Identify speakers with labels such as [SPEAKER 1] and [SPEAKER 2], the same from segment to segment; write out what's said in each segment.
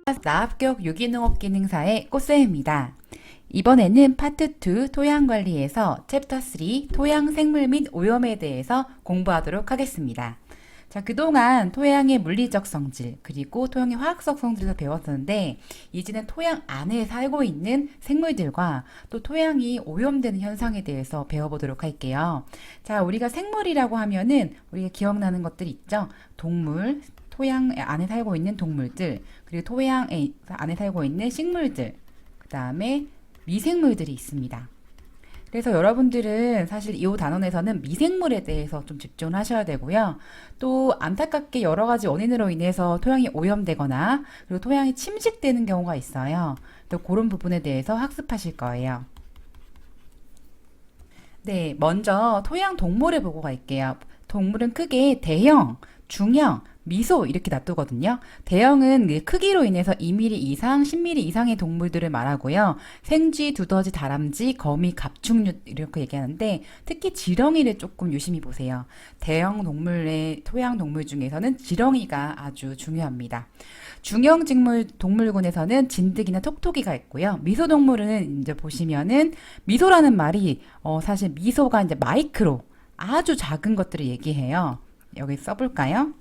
[SPEAKER 1] 나합격 유기농업기능사의 꽃쌤입니다. 이번에는 파트 2 토양관리에서 챕터 3 토양생물 및 오염에 대해서 공부하도록 하겠습니다. 자, 그동안 토양의 물리적 성질 그리고 토양의 화학적 성질을 배웠었는데 이제는 토양 안에 살고 있는 생물들과 또 토양이 오염되는 현상에 대해서 배워보도록 할게요. 자, 우리가 생물이라고 하면은 우리가 기억나는 것들 있죠? 동물, 토양 안에 살고 있는 동물들, 그리고 토양 안에 살고 있는 식물들, 그 다음에 미생물들이 있습니다. 그래서 여러분들은 사실 이 단원에서는 미생물에 대해서 좀 집중을 하셔야 되고요. 또 안타깝게 여러 가지 원인으로 인해서 토양이 오염되거나 그리고 토양이 침식되는 경우가 있어요. 또 그런 부분에 대해서 학습하실 거예요. 네, 먼저 토양 동물을 보고 갈게요. 동물은 크게 대형, 중형, 미소 이렇게 놔두거든요. 대형은 크기로 인해서 2mm 이상, 10mm 이상의 동물들을 말하고요. 생쥐, 두더지, 다람쥐, 거미, 갑충류 이렇게 얘기하는데 특히 지렁이를 조금 유심히 보세요. 대형 동물의 토양 동물 중에서는 지렁이가 아주 중요합니다. 중형 직물 동물군에서는 진드기나 톡톡이가 있고요. 미소 동물은 이제 보시면은 미소라는 말이 사실 미소가 이제 마이크로 아주 작은 것들을 얘기해요. 여기 써볼까요?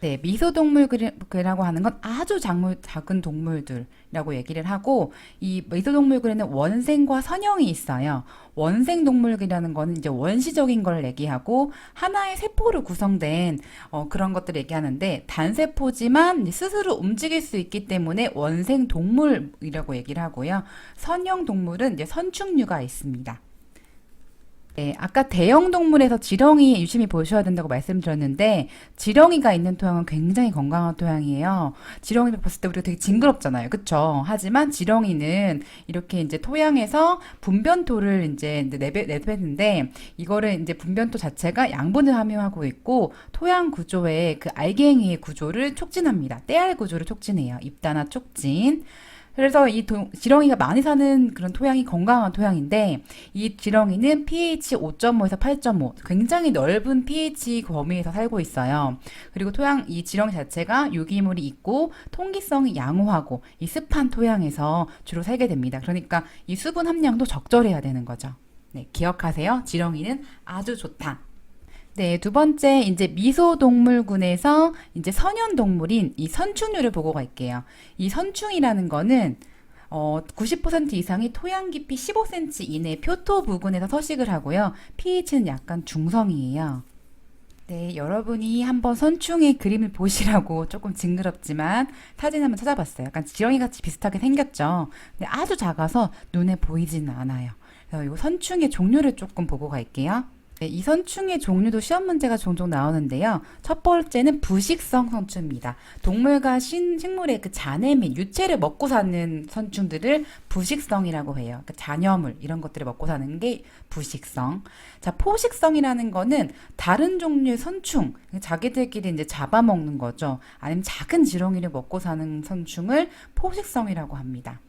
[SPEAKER 1] 네, 미소동물이라고 하는 건 아주 작은 동물들이라고 얘기를 하고, 이 미소동물에는 원생과 선형이 있어요. 원생동물이라는 거는 이제 원시적인 걸 얘기하고, 하나의 세포로 구성된 그런 것들을 얘기하는데, 단세포지만 스스로 움직일 수 있기 때문에 원생동물이라고 얘기를 하고요. 선형동물은 이제 선충류가 있습니다. 네, 아까 대형 동물에서 지렁이 유심히 보셔야 된다고 말씀드렸는데 지렁이가 있는 토양은 굉장히 건강한 토양이에요. 지렁이를 봤을 때 우리가 되게 징그럽잖아요. 그쵸? 하지만 지렁이는 이렇게 이제 토양에서 분변토를 이제 내뱉는데 이거를 이제 분변토 자체가 양분을 함유하고 있고 토양 구조의 그 알갱이의 구조를 촉진합니다. 떼알 구조를 촉진해요. 입단화 촉진. 그래서 이 지렁이가 많이 사는 그런 토양이 건강한 토양인데 이 지렁이는 pH 5.5에서 8.5 굉장히 넓은 pH 범위에서 살고 있어요. 그리고 이 지렁이 자체가 유기물이 있고 통기성이 양호하고 이 습한 토양에서 주로 살게 됩니다. 그러니까 이 수분 함량도 적절해야 되는 거죠. 네, 기억하세요. 지렁이는 아주 좋다. 네, 두 번째 이제 미소동물군에서 이제 선현동물인 이 선충류를 보고 갈게요. 이 선충이라는 거는 90% 이상이 토양 깊이 15cm 이내 표토 부근에서 서식을 하고요. pH는 약간 중성이에요. 네, 여러분이 한번 선충의 그림을 보시라고 조금 징그럽지만 사진 한번 찾아봤어요. 약간 지렁이같이 비슷하게 생겼죠. 근데 아주 작아서 눈에 보이지는 않아요. 그래서 이 선충의 종류를 조금 보고 갈게요. 네, 이 선충의 종류도 시험 문제가 종종 나오는데요. 첫 번째는 부식성 선충입니다. 동물과 식물의 그 잔해 및 유체를 먹고 사는 선충들을 부식성이라고 해요. 그러니까 잔여물 이런 것들을 먹고 사는 게 부식성. 자, 포식성이라는 거는 다른 종류의 선충, 자기들끼리 이제 잡아먹는 거죠. 아니면 작은 지렁이를 먹고 사는 선충을 포식성이라고 합니다.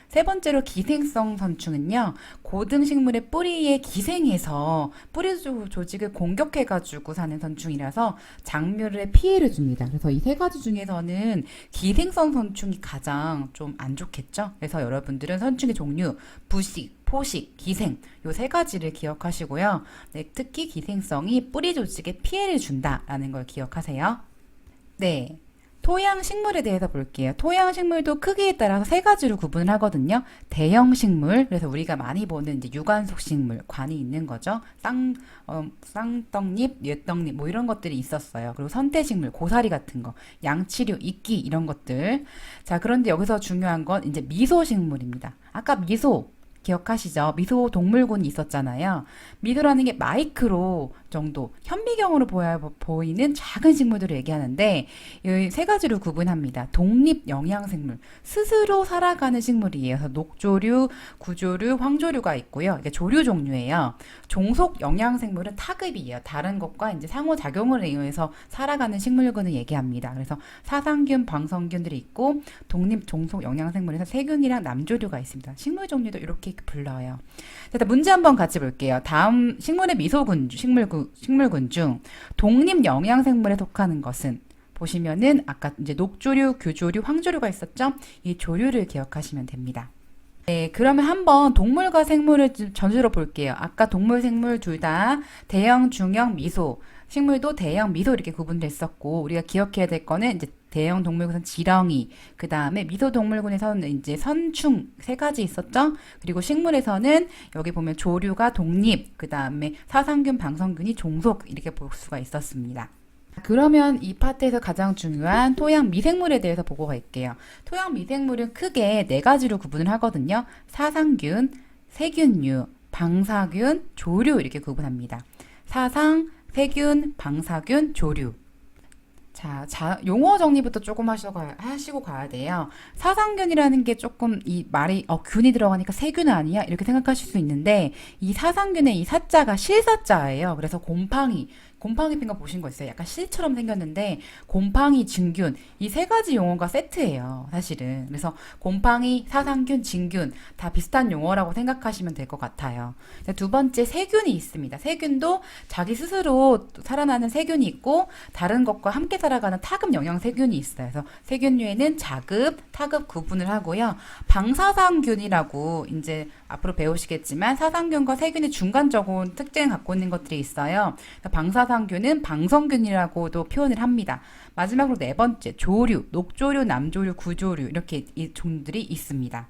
[SPEAKER 1] 세 번째로 기생성 선충은요, 고등식물의 뿌리에 기생해서 뿌리 조직을 공격해가지고 사는 선충이라서 작물에 피해를 줍니다. 그래서 이 세 가지 중에서는 기생성 선충이 가장 좀 안 좋겠죠? 그래서 여러분들은 선충의 종류, 부식, 포식, 기생, 요 세 가지를 기억하시고요. 네, 특히 기생성이 뿌리 조직에 피해를 준다라는 걸 기억하세요. 네. 토양 식물에 대해서 볼게요. 토양 식물도 크기에 따라서 세 가지로 구분을 하거든요. 대형 식물, 그래서 우리가 많이 보는 이제 유관속 식물, 관이 있는 거죠. 쌍떡잎, 옅떡잎, 뭐 이런 것들이 있었어요. 그리고 선태식물, 고사리 같은 거, 양치류, 이끼 이런 것들. 자, 그런데 여기서 중요한 건 이제 미소식물입니다. 아까 미소 기억하시죠? 미소 동물군이 있었잖아요. 미소라는 게 마이크로 정도, 현미경으로 보이는 작은 식물들을 얘기하는데 이 세 가지로 구분합니다. 독립 영양생물, 스스로 살아가는 식물이에요. 그래서 녹조류, 구조류, 황조류가 있고요. 이게 조류 종류예요. 종속 영양생물은 타급이에요. 다른 것과 이제 상호작용을 이용해서 살아가는 식물군을 얘기합니다. 그래서 사상균, 방성균들이 있고 독립 종속 영양생물에서 세균이랑 남조류가 있습니다. 식물 종류도 이렇게 불러요. 자, 문제 한번 같이 볼게요. 다음 식물의 미소군, 식물군 중 독립 영양생물에 속하는 것은 보시면은 아까 이제 녹조류, 규조류, 황조류가 있었죠? 이 조류를 기억하시면 됩니다. 네, 그러면 한번 동물과 생물을 좀 전수로 볼게요. 아까 동물, 생물 둘 다 대형, 중형, 미소. 식물도 대형, 미소 이렇게 구분됐었고, 우리가 기억해야 될 거는 이제 대형 동물군에서는 지렁이, 그 다음에 미소 동물군에서는 이제 선충 세 가지 있었죠? 그리고 식물에서는 여기 보면 조류가 독립, 그 다음에 사상균, 방성균이 종속 이렇게 볼 수가 있었습니다. 그러면 이 파트에서 가장 중요한 토양 미생물에 대해서 보고 갈게요. 토양 미생물은 크게 네 가지로 구분을 하거든요. 사상균, 세균류, 방사균, 조류 이렇게 구분합니다. 사상, 세균, 방사균, 조류. 자, 용어 정리부터 조금 하시고 가야 돼요. 사상균이라는 게 조금 이 말이, 균이 들어가니까 세균 아니야? 이렇게 생각하실 수 있는데, 이 사상균의 이 사자가 실사자예요. 그래서 곰팡이 핀 거 보신 거 있어요? 약간 실처럼 생겼는데, 곰팡이, 진균, 이 세 가지 용어가 세트예요. 사실은. 그래서 곰팡이, 사상균, 진균, 다 비슷한 용어라고 생각하시면 될 것 같아요. 두 번째, 세균이 있습니다. 세균도 자기 스스로 살아나는 세균이 있고, 다른 것과 함께 살아가는 타급 영양 세균이 있어요. 그래서 세균류에는 자급, 타급 구분을 하고요. 방사상균이라고 이제 앞으로 배우시겠지만 사상균과 세균의 중간적인 특징을 갖고 있는 것들이 있어요. 방사상균은 방성균이라고도 표현을 합니다. 마지막으로 네 번째, 조류, 녹조류, 남조류, 구조류 이렇게 이 종들이 있습니다.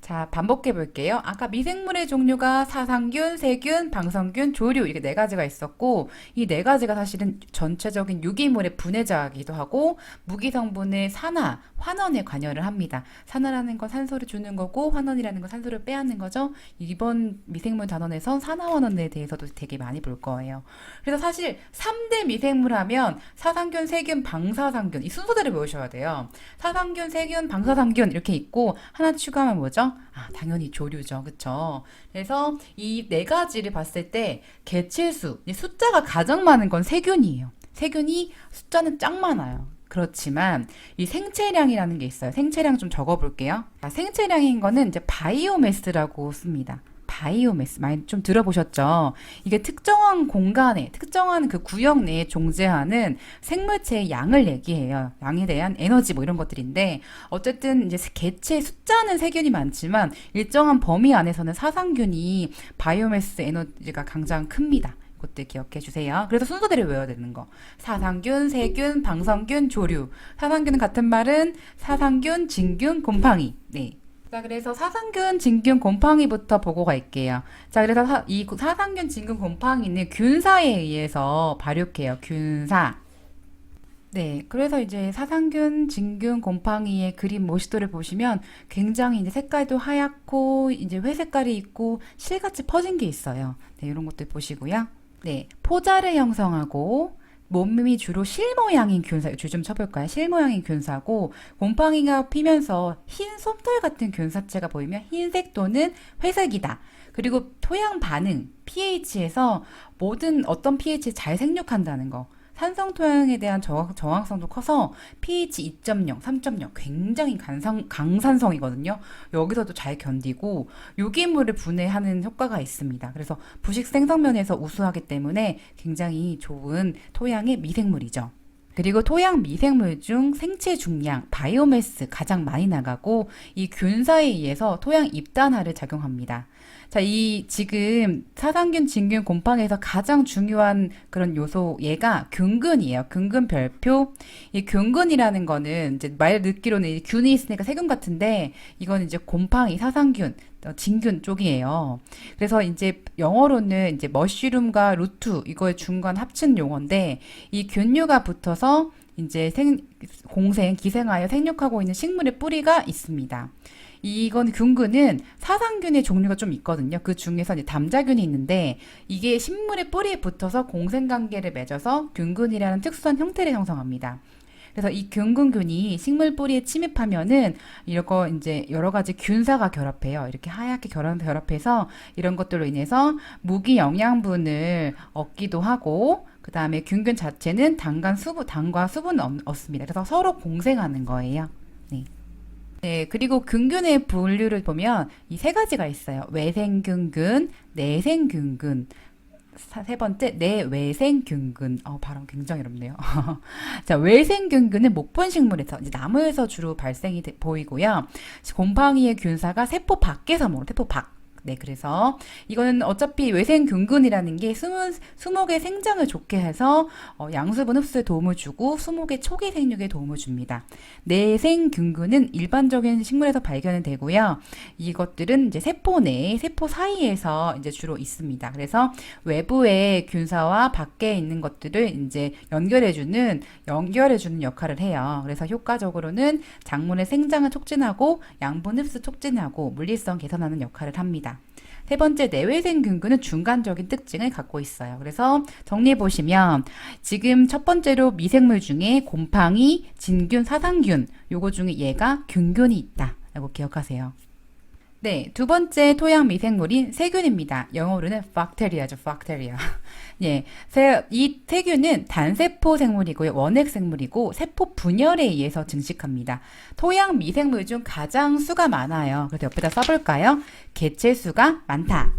[SPEAKER 1] 자, 반복해 볼게요. 아까 미생물의 종류가 사상균, 세균, 방성균, 조류 이렇게 네 가지가 있었고 이 네 가지가 사실은 전체적인 유기물의 분해자이기도 하고 무기성분의 산화, 환원에 관여를 합니다. 산화라는 건 산소를 주는 거고 환원이라는 건 산소를 빼앗는 거죠. 이번 미생물 단원에선 산화환원에 대해서도 되게 많이 볼 거예요. 그래서 사실 3대 미생물 하면 사상균, 세균, 방사상균 이 순서대로 외우셔야 돼요. 사상균, 세균, 방사상균 이렇게 있고 하나 추가하면 뭐죠? 당연히 조류죠. 그쵸? 그래서 이 네 가지를 봤을 때 개체수, 숫자가 가장 많은 건 세균이에요. 세균이 숫자는 짱 많아요. 그렇지만 이 생체량이라는 게 있어요. 생체량 좀 적어볼게요. 생체량인 거는 이제 바이오매스라고 씁니다. 바이오매스 많이 좀 들어보셨죠? 이게 특정한 공간에 특정한 그 구역 내에 존재하는 생물체의 양을 얘기해요. 양에 대한 에너지 뭐 이런 것들인데 어쨌든 이제 개체 숫자는 세균이 많지만 일정한 범위 안에서는 사상균이 바이오매스 에너지가 가장 큽니다. 그것들 기억해 주세요. 그래서 순서대로 외워야 되는 거. 사상균, 세균, 방성균, 조류. 사상균은 같은 말은 사상균, 진균, 곰팡이. 네. 자, 그래서 사상균, 진균, 곰팡이부터 보고 갈게요. 자, 그래서 이 사상균, 진균, 곰팡이는 균사에 의해서 발육해요. 균사. 네, 그래서 이제 사상균, 진균, 곰팡이의 그림 모시도를 보시면 굉장히 이제 색깔도 하얗고 이제 회색깔이 있고 실같이 퍼진 게 있어요. 네, 이런 것들 보시고요. 네, 포자를 형성하고 몸이 주로 실 모양인 균사, 줄 좀 쳐볼까요? 실 모양인 균사고 곰팡이가 피면서 흰 솜털 같은 균사체가 보이면 흰색 또는 회색이다. 그리고 토양 반응, pH에서 모든 어떤 pH에 잘 생육한다는 거. 산성 토양에 대한 저항성도 커서 pH 2.0, 3.0 굉장히 강산성이거든요. 여기서도 잘 견디고 유기물을 분해하는 효과가 있습니다. 그래서 부식 생성면에서 우수하기 때문에 굉장히 좋은 토양의 미생물이죠. 그리고 토양 미생물 중 생체 중량, 바이오매스 가장 많이 나가고 이 균사에 의해서 토양 입단하를 작용합니다. 자, 이 지금 사상균, 진균, 곰팡이에서 가장 중요한 그런 요소 얘가 균근이에요. 균근 별표. 이 균근이라는 거는 이제 말 듣기로는 균이 있으니까 세균 같은데 이거는 이제 곰팡이, 사상균, 진균 쪽이에요. 그래서 이제 영어로는 이제 머쉬룸과 루트 이거의 중간 합친 용어인데 이 균류가 붙어서 이제 기생하여 생육하고 있는 식물의 뿌리가 있습니다. 이건 균근은 사상균의 종류가 좀 있거든요. 그 중에서 이제 담자균이 있는데 이게 식물의 뿌리에 붙어서 공생관계를 맺어서 균근이라는 특수한 형태를 형성합니다. 그래서 이 균근균이 식물 뿌리에 침입하면은 이거 이제 여러 가지 균사가 결합해요. 이렇게 하얗게 결합해서 이런 것들로 인해서 무기 영양분을 얻기도 하고 그 다음에 균균 자체는 당과 수분을 얻습니다. 그래서 서로 공생하는 거예요. 네. 네, 그리고 균균의 분류를 보면 이 세 가지가 있어요. 외생균균, 내생균균. 세 번째, 내외생균근. 발음 굉장히 어렵네요. 자, 외생균근은 목본식물에서, 이제 나무에서 주로 발생이 보이고요. 곰팡이의 균사가 세포 밖에서 세포 밖. 네, 그래서 이거는 어차피 외생균근이라는 게 수목의 생장을 좋게 해서 양수분 흡수에 도움을 주고 수목의 초기 생육에 도움을 줍니다. 내생균근은 일반적인 식물에서 발견이 되고요. 이것들은 이제 세포 내, 세포 사이에서 이제 주로 있습니다. 그래서 외부의 균사와 밖에 있는 것들을 이제 연결해주는 역할을 해요. 그래서 효과적으로는 작물의 생장을 촉진하고 양분 흡수 촉진하고 물리성 개선하는 역할을 합니다. 세 번째, 내외생균근은 중간적인 특징을 갖고 있어요. 그래서 정리해 보시면 지금 첫 번째로 미생물 중에 곰팡이, 진균, 사상균 요거 중에 얘가 균균이 있다 라고 기억하세요. 네, 두 번째 토양 미생물인 세균입니다. 영어로는 bacteria죠, bacteria. 예, 이 세균은 단세포 생물이고요, 원핵 생물이고 세포 분열에 의해서 증식합니다. 토양 미생물 중 가장 수가 많아요. 그래서 옆에다 써볼까요? 개체 수가 많다.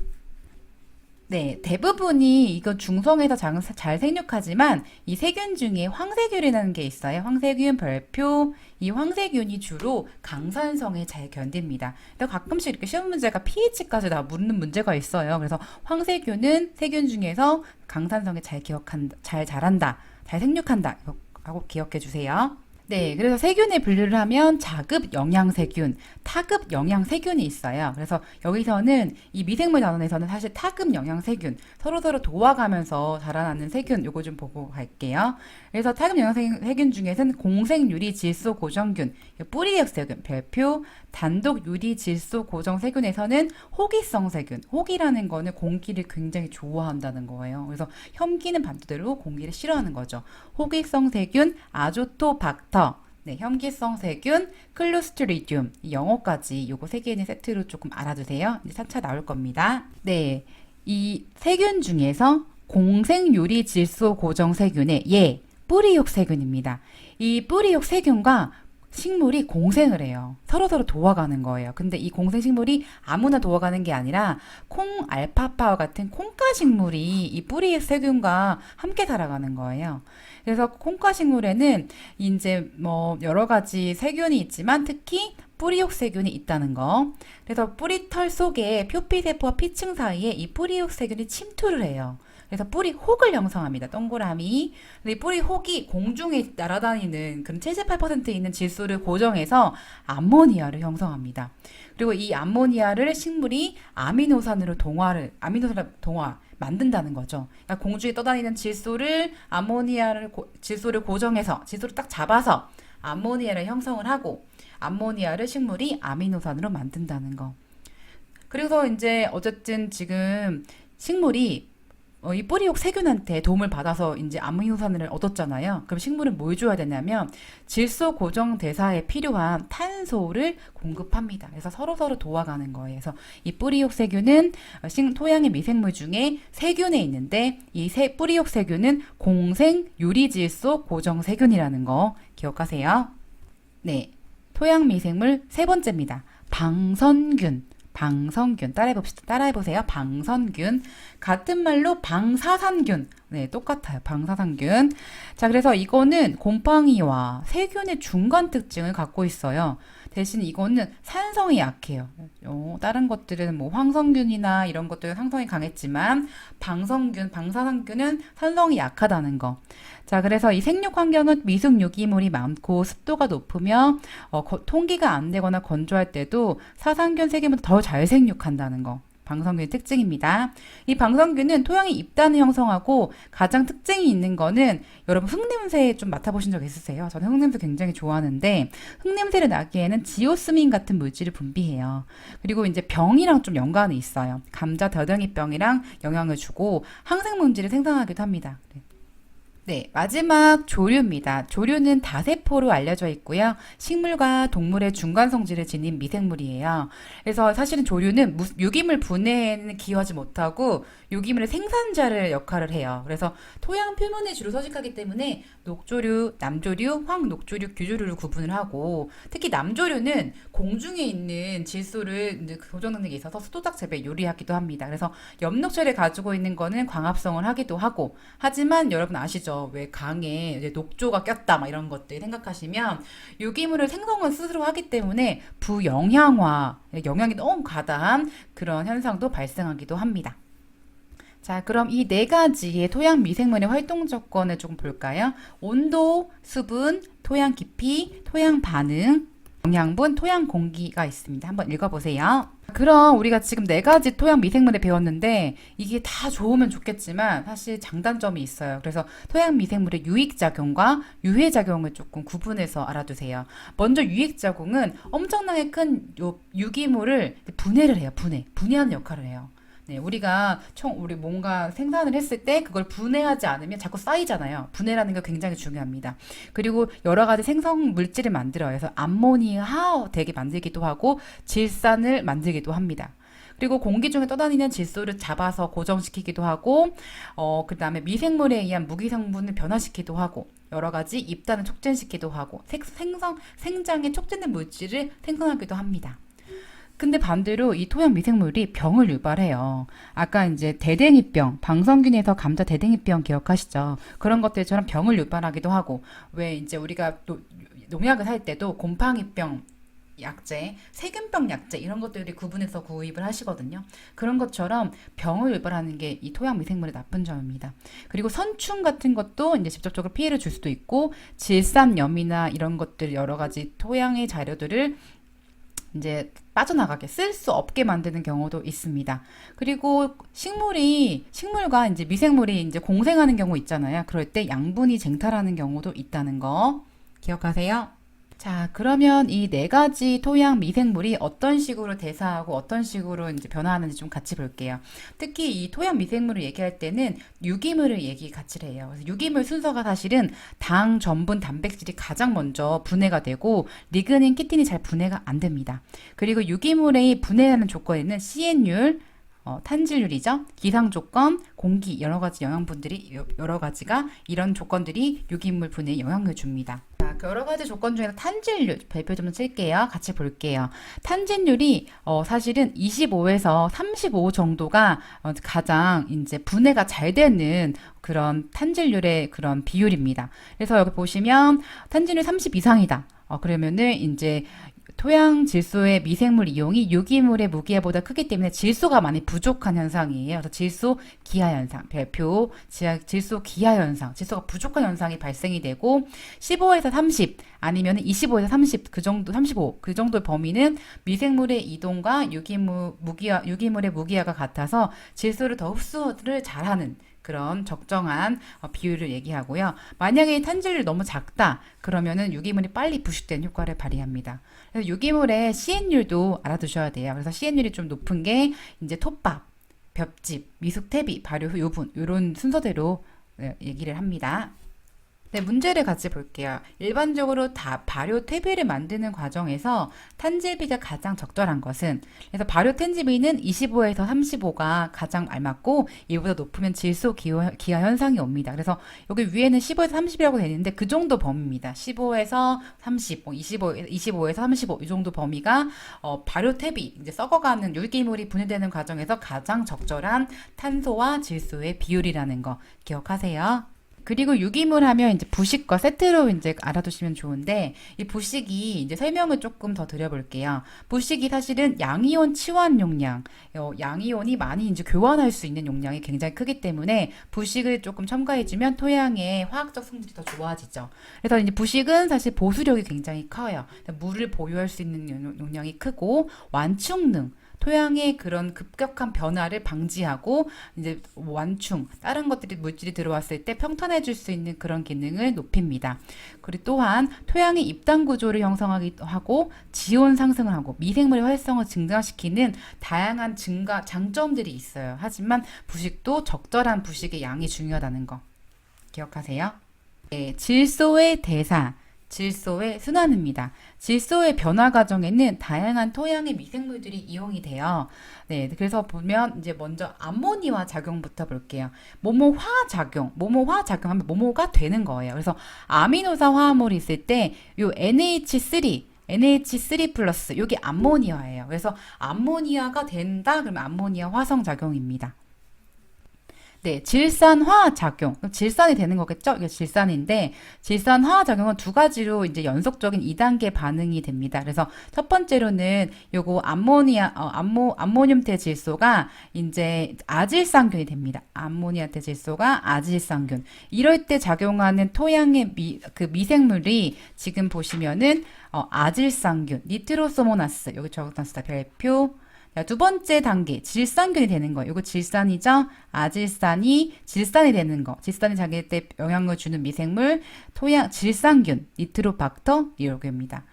[SPEAKER 1] 네, 대부분이 이거 중성에서 잘 생육하지만 이 세균 중에 황세균이라는 게 있어요. 황세균 별표. 이 황세균이 주로 강산성에 잘 견딥니다. 근데 가끔씩 이렇게 시험 문제가 pH까지 묻는 문제가 있어요. 그래서 황세균은 세균 중에서 강산성에 잘 자란다, 잘 생육한다 하고 기억해 주세요. 네, 그래서 세균의 분류를 하면 자급 영양세균, 타급 영양세균이 있어요. 그래서 여기서는 이 미생물 단원에서는 사실 타급 영양세균, 서로서로 도와가면서 자라나는 세균, 요거 좀 보고 갈게요. 그래서 타급 영양세균 중에서는 공생유리 질소 고정균, 뿌리액세균, 별표, 단독 유리 질소 고정 세균에서는 호기성 세균, 호기라는 거는 공기를 굉장히 좋아한다는 거예요. 그래서 혐기는 반대로 공기를 싫어하는 거죠. 호기성 세균, 아조토박터, 네, 혐기성 세균, 클로스트리디움, 영어까지 요거 세 개의 세트로 조금 알아두세요. 이제 차차 나올 겁니다. 네, 이 세균 중에서 공생유리 질소 고정 세균의 뿌리욕 세균입니다. 이 뿌리욕 세균과 식물이 공생을 해요. 서로서로 도와가는 거예요. 근데 이 공생 식물이 아무나 도와가는 게 아니라 콩, 알파파와 같은 콩가 식물이 이 뿌리 세균과 함께 살아가는 거예요. 그래서 콩가 식물에는 이제 여러 가지 세균이 있지만 특히 뿌리욕 세균이 있다는 거. 그래서 뿌리털 속에 표피세포와 피층 사이에 이 뿌리욕 세균이 침투를 해요. 그래서 뿌리 혹을 형성합니다. 동그라미. 근데 이 뿌리 혹이 공중에 날아다니는 그런 78% 있는 질소를 고정해서 암모니아를 형성합니다. 그리고 이 암모니아를 식물이 아미노산으로 동화 만든다는 거죠. 그러니까 공중에 떠다니는 질소를 질소를 고정해서 질소를 딱 잡아서 암모니아를 형성을 하고 암모니아를 식물이 아미노산으로 만든다는 거. 그래서 이제 어쨌든 지금 식물이 이 뿌리욕 세균한테 도움을 받아서 이제 아미노산을 얻었잖아요. 그럼 식물은 뭘 줘야 되냐면 질소 고정 대사에 필요한 탄소를 공급합니다. 그래서 서로서로 도와가는 거예요. 그래서 이 뿌리욕 세균은 토양의 미생물 중에 세균에 있는데 이 뿌리욕 세균은 공생 유리질소 고정 세균이라는 거 기억하세요. 네, 토양 미생물 세 번째입니다. 방선균. 따라해보세요. 방선균. 같은 말로 방사산균. 네, 똑같아요. 방사산균. 자, 그래서 이거는 곰팡이와 세균의 중간 특징을 갖고 있어요. 대신 이거는 산성이 약해요. 다른 것들은 황성균이나 이런 것들은 산성이 강했지만 방사선균은 산성이 약하다는 거. 자, 그래서 이 생육 환경은 미숙 유기물이 많고 습도가 높으며 통기가 안 되거나 건조할 때도 사상균 세균보다 더 잘 생육한다는 거. 방선균의 특징입니다. 이 방선균은 토양에 잎단을 형성하고 가장 특징이 있는 거는 여러분 흙냄새 좀 맡아보신 적 있으세요? 저는 흙냄새 굉장히 좋아하는데 흙냄새를 나기에는 지오스민 같은 물질을 분비해요. 그리고 이제 병이랑 좀 연관이 있어요. 감자 더덩이병이랑 영향을 주고 항생문질을 생성하기도 합니다. 네, 마지막 조류입니다. 조류는 다세포로 알려져 있고요. 식물과 동물의 중간 성질을 지닌 미생물이에요. 그래서 사실은 조류는 유기물 분해에는 기여하지 못하고 유기물의 생산자를 역할을 해요. 그래서 토양 표면에 주로 서식하기 때문에 녹조류, 남조류, 황녹조류, 규조류를 구분을 하고 특히 남조류는 공중에 있는 질소를 이제 고정 능력이 있어서 수도닥 재배에 유리하기도 합니다. 그래서 엽록체를 가지고 있는 거는 광합성을 하기도 하고 하지만 여러분 아시죠? 왜 강에 이제 녹조가 꼈다 막 이런 것들 생각하시면 유기물을 생성은 스스로 하기 때문에 부영양화, 영양이 너무 과다한 그런 현상도 발생하기도 합니다. 자, 그럼 이 네 가지의 토양 미생물의 활동 조건을 조금 볼까요? 온도, 수분, 토양 깊이, 토양 반응, 영양분, 토양 공기가 있습니다. 한번 읽어보세요. 그럼 우리가 지금 네 가지 토양 미생물을 배웠는데 이게 다 좋으면 좋겠지만 사실 장단점이 있어요. 그래서 토양 미생물의 유익작용과 유해작용을 조금 구분해서 알아두세요. 먼저 유익작용은 엄청나게 큰 유기물을 분해를 해요. 분해하는 역할을 해요. 네, 우리 뭔가 생산을 했을 때 그걸 분해하지 않으면 자꾸 쌓이잖아요. 분해라는 게 굉장히 중요합니다. 그리고 여러 가지 생성 물질을 만들어요. 그래서 암모니아 되게 만들기도 하고 질산을 만들기도 합니다. 그리고 공기 중에 떠다니는 질소를 잡아서 고정시키기도 하고, 그 다음에 미생물에 의한 무기 성분을 변화시키기도 하고, 여러 가지 입단을 촉진시키기도 하고, 생장에 촉진된 물질을 생성하기도 합니다. 근데 반대로 이 토양 미생물이 병을 유발해요. 아까 이제 대댕이병, 방성균에서 감자 대댕이병 기억하시죠? 그런 것들처럼 병을 유발하기도 하고, 왜 이제 우리가 또 농약을 살 때도 곰팡이병 약제, 세균병 약제 이런 것들이 구분해서 구입을 하시거든요. 그런 것처럼 병을 유발하는 게 이 토양 미생물의 나쁜 점입니다. 그리고 선충 같은 것도 이제 직접적으로 피해를 줄 수도 있고, 질산염이나 이런 것들 여러 가지 토양의 자료들을 이제 빠져나가게 쓸 수 없게 만드는 경우도 있습니다. 그리고 식물과 이제 미생물이 이제 공생하는 경우 있잖아요. 그럴 때 양분이 쟁탈하는 경우도 있다는 거 기억하세요. 자, 그러면 이 네 가지 토양 미생물이 어떤 식으로 대사하고 어떤 식으로 이제 변화하는지 좀 같이 볼게요. 특히 이 토양 미생물을 얘기할 때는 유기물을 같이 해요. 그래서 유기물 순서가 사실은 당, 전분, 단백질이 가장 먼저 분해가 되고 리그닌, 키틴이 잘 분해가 안 됩니다. 그리고 유기물의 분해하는 조건에는 CN율, 탄질률이죠. 기상 조건, 공기, 여러 가지 영양분들이 여러 가지가 이런 조건들이 유기물 분해에 영향을 줍니다. 자, 그 여러 가지 조건 중에서 탄질률 별표 좀 칠게요. 같이 볼게요. 탄질률이 사실은 25에서 35 정도가 가장 이제 분해가 잘 되는 그런 탄질률의 그런 비율입니다. 그래서 여기 보시면 탄질률 30 이상이다. 그러면은 이제 토양 질소의 미생물 이용이 유기물의 무기화보다 크기 때문에 질소가 많이 부족한 현상이에요. 그래서 질소 기하 현상, 별표 질소 기하 현상, 질소가 부족한 현상이 발생이 되고 15에서 30 아니면 25에서 30 그 정도 35 그 정도의 범위는 미생물의 이동과 유기물의 무기화가 같아서 질소를 더 흡수를 잘하는 그런 적정한 비율을 얘기하고요. 만약에 탄질률이 너무 작다 그러면은 유기물이 빨리 부식되는 효과를 발휘합니다. 그래서 유기물의 CN율도 알아두셔야 돼요. 그래서 CN율이 좀 높은 게 이제 톱밥, 볏짚, 미숙태비, 발효, 요분 이런 순서대로 얘기를 합니다. 네, 문제를 같이 볼게요. 일반적으로 발효 퇴비를 만드는 과정에서 탄질비가 가장 적절한 것은 그래서 발효 탄질비는 25에서 35가 가장 알맞고 이보다 높으면 질소 기하 현상이 옵니다. 그래서 여기 위에는 15에서 30이라고 되어 있는데 그 정도 범위입니다. 15에서 30, 25에서 35 이 정도 범위가 발효 퇴비 이제 썩어가는 유기물이 분해되는 과정에서 가장 적절한 탄소와 질소의 비율이라는 거 기억하세요. 그리고 유기물 하면 이제 부식과 세트로 이제 알아두시면 좋은데, 이 부식이 이제 설명을 조금 더 드려볼게요. 부식이 사실은 양이온 치환 용량, 양이온이 많이 이제 교환할 수 있는 용량이 굉장히 크기 때문에 부식을 조금 첨가해주면 토양의 화학적 성질이 더 좋아지죠. 그래서 이제 부식은 사실 보수력이 굉장히 커요. 물을 보유할 수 있는 용량이 크고, 완충능, 토양의 그런 급격한 변화를 방지하고 이제 완충, 다른 물질이 들어왔을 때 평탄해 줄 수 있는 그런 기능을 높입니다. 그리고 또한 토양의 입단 구조를 형성하기도 하고 지온 상승을 하고 미생물의 활성을 증가시키는 다양한 장점들이 있어요. 하지만 부식도 적절한 부식의 양이 중요하다는 거 기억하세요. 네, 질소의 대사, 질소의 순환입니다. 질소의 변화 과정에는 다양한 토양의 미생물들이 이용이 돼요. 네, 그래서 보면 이제 먼저 암모니아 작용부터 볼게요. 뭐뭐 작용, 뭐뭐 작용하면 뭐뭐가 되는 거예요. 그래서 아미노산 화합물이 있을 때 요 NH3 플러스 요게 암모니아예요. 그래서 암모니아가 된다 그러면 암모니아 화성 작용입니다. 네, 질산화 작용. 그럼 질산이 되는 거겠죠? 이게 질산인데, 질산화 작용은 두 가지로 이제 연속적인 2단계 반응이 됩니다. 그래서 첫 번째로는 요거 암모늄 대질소가 이제 아질산균이 됩니다. 암모니아 대질소가 아질산균. 이럴 때 작용하는 토양의 그 미생물이 지금 보시면은, 아질산균, 니트로소모나스, 여기 적어놨습니다. 별표. 자, 두 번째 단계, 질산균이 되는 거예요. 이거 질산이죠? 아질산이 질산이 되는 거. 질산이 자기한테 영향을 주는 미생물, 질산균, 니트로박터, 이렇게입니다.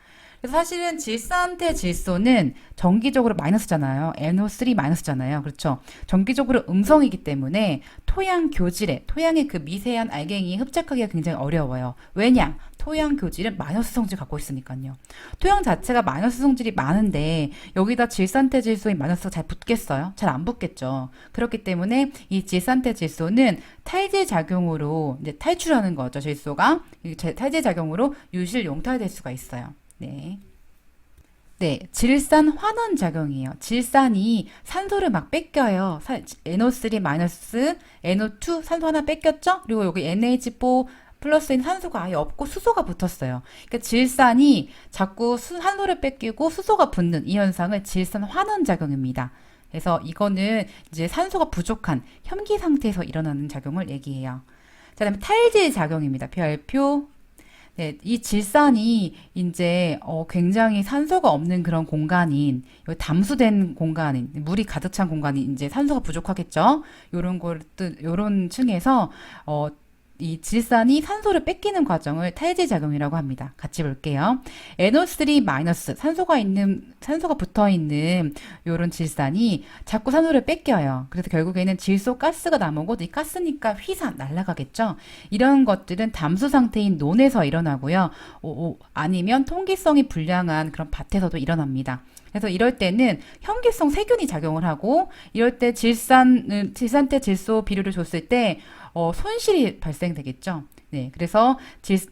[SPEAKER 1] 그래서 사실은 질산태 질소는 정기적으로 마이너스잖아요. NO3 마이너스잖아요. 그렇죠? 정기적으로 음성이기 때문에 토양 교질에, 토양의 그 미세한 알갱이에 흡착하기가 굉장히 어려워요. 왜냐? 토양 교질은 마이너스 성질 갖고 있으니까요. 토양 자체가 마이너스 성질이 많은데 여기다 질산태 질소인 마이너스가 잘 붙겠어요? 잘 안 붙겠죠. 그렇기 때문에 이 질산태 질소는 탈질 작용으로 이제 탈출하는 거죠. 질소가 탈질 작용으로 유실 용탈될 수가 있어요. 네. 네, 질산 환원 작용이에요. 질산이 산소를 막 뺏겨요. NO3 마이너스, NO2 산소 하나 뺏겼죠? 그리고 여기 NH4 플러스인 산소가 아예 없고 수소가 붙었어요. 그러니까 질산이 자꾸 산소를 뺏기고 수소가 붙는 이 현상을 질산 환원 작용입니다. 그래서 이거는 이제 산소가 부족한 현기 상태에서 일어나는 작용을 얘기해요. 자, 그다음에 탈질 작용입니다. 별표. 네, 이 질산이 이제 굉장히 산소가 없는 그런 공간인 담수된 공간인 물이 가득 찬 공간이 이제 산소가 부족하겠죠. 요런 층에서 이 질산이 산소를 뺏기는 과정을 탈질 작용이라고 합니다. 같이 볼게요. NO3- 산소가 붙어 있는 요런 질산이 자꾸 산소를 뺏겨요. 그래서 결국에는 질소 가스가 남오고 이 가스니까 휘산 날아가겠죠. 이런 것들은 담수 상태인 논에서 일어나고요. 아니면 통기성이 불량한 그런 밭에서도 일어납니다. 그래서 이럴 때는 현기성 세균이 작용을 하고 이럴 때 질산태 질소 비료를 줬을 때 손실이 발생되겠죠. 네, 그래서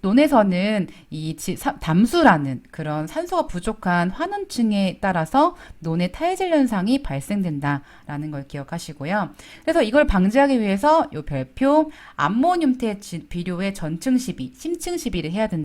[SPEAKER 1] 논에서는 이 담수라는 그런 산소가 부족한 환원층에 따라서 논의 탈질 현상이 발생된다라는 걸 기억하시고요. 그래서 이걸 방지하기 위해서 요 별표 암모늄태 비료의 전층 시비, 심층 시비를 해야 된다.